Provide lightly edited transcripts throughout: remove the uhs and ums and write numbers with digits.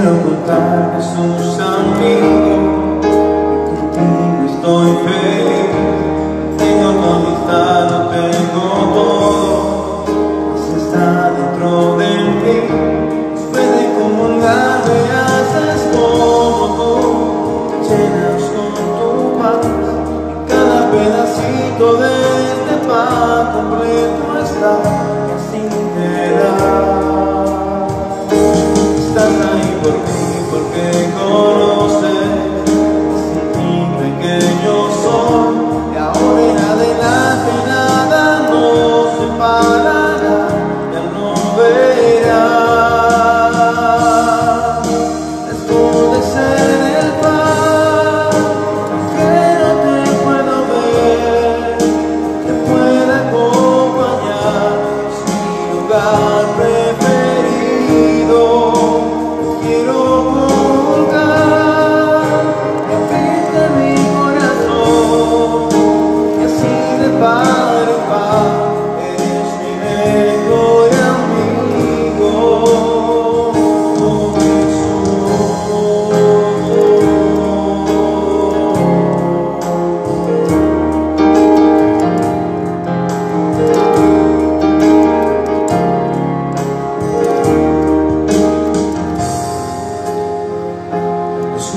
quiero contar que sos amigo, que contigo estoy feliz. Tengo tu amistad, lo tengo todo, mas está dentro de mí. Después de comulgar me haces como tú, me llenas con tu paz, y cada pedacito de este pan completo está, y así te da. Estás ahí por mí porque conoces mi pequeño soy, y ahora en adelante nada nos separará, ya no verás. Escondes en el pan que no te puedo ver, que pueda acompañar, es mi lugar preferido. Quiero colgar en fin de mi corazón, y así de par en par eres mi mejor amigo. Oh,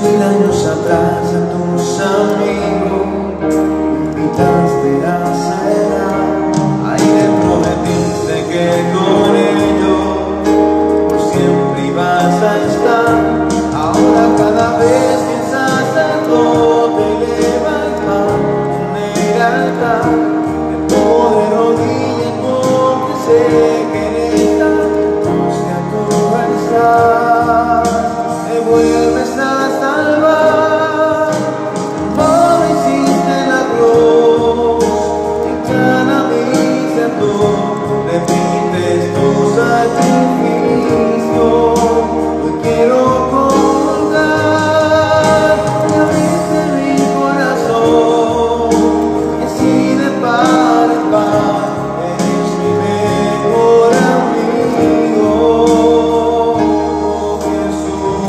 mil años atrás a tus amigos invitaste a cenar, ahí le prometiste que con ellos por siempre ibas a estar. Ahora cada vez piensas en todo, te levantas en el altar, me pongo de rodillas porque sé que en esta música tú estás. Me vuelves a salvar, como hiciste la cruz, en cada misa tú repites tu sacrificio. Hoy quiero colgar y abrirte mi corazón, y así de par en par eres mi mejor amigo. Oh, Jesús.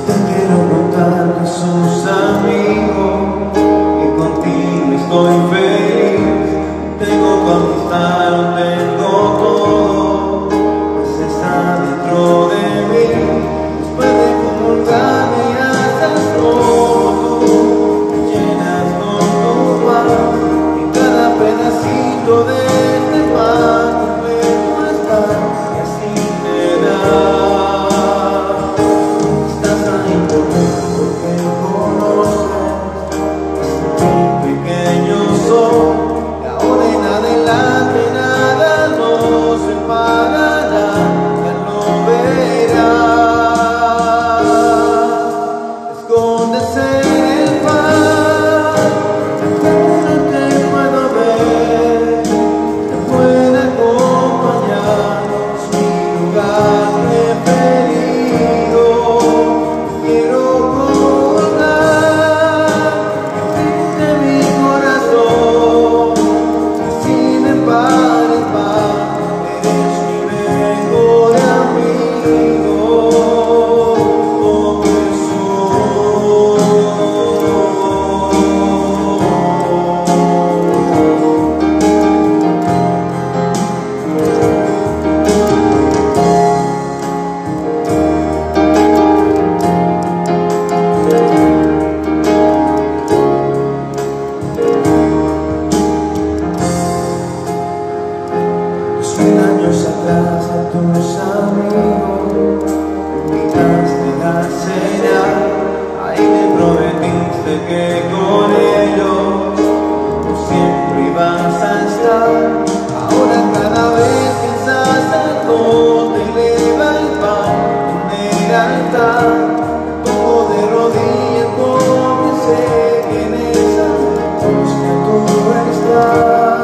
Te quiero contar que sos amigo, que contigo estoy feliz. Tengo tu amistad, lo tengo todo, pues está dentro de mí. Después de comulgar me haces como tú, me llenas con tu paz, y cada pedacito de este pan completo está, y así te da. Estás ahí por mí porque conoces mi pequeño soy, y ahora en adelante nada nos separará, ya no verás. Escondes en el pan que no te puedo ver, te puede acompañar, es mi lugar preferido. Quiero colgar en fin de mi corazón, así de par en par eres mi mejor amigo. Oh, mil años atrás a tus amigos invitaste a cenar, ahí le prometiste que con ellos tú siempre ibas a estar. Ahora cada vez piensas en cómo te eleva el pan en el altar, me pongo de rodillas porque sé que en esa música tú estás.